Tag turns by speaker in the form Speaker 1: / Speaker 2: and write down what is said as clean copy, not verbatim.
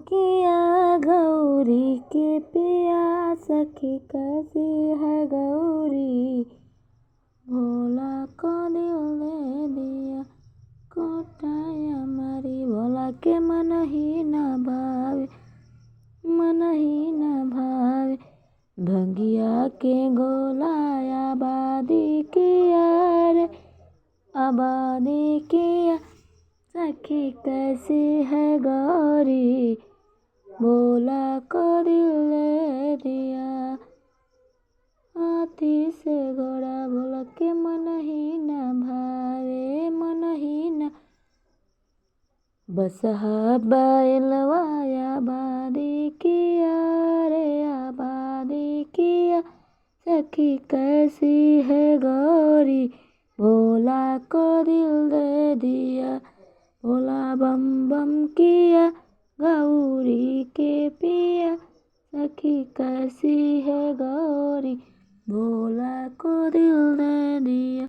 Speaker 1: किया गौरी के पिया सखी कैसी है गौरी, भोला को दिल दे दिया कोटाया मारी। भोला के मन ही न भावे, मन ही न भावे, भंगिया के गोलाया आबादी किया रे आबादी किया। सखी कैसी है गौरी, भोला को दिल दे दिया। हाथी से घोड़ा भोला के मन ही न भावे, मन ही न। बसहा बैलवा आबादी किया रे आबादी किया। सखी कैसी है गौरी, भोला को दिल दे दिया। भोला बम बम किया गौरी के पिया, सखी कैसी है गौरी, भोला को दिल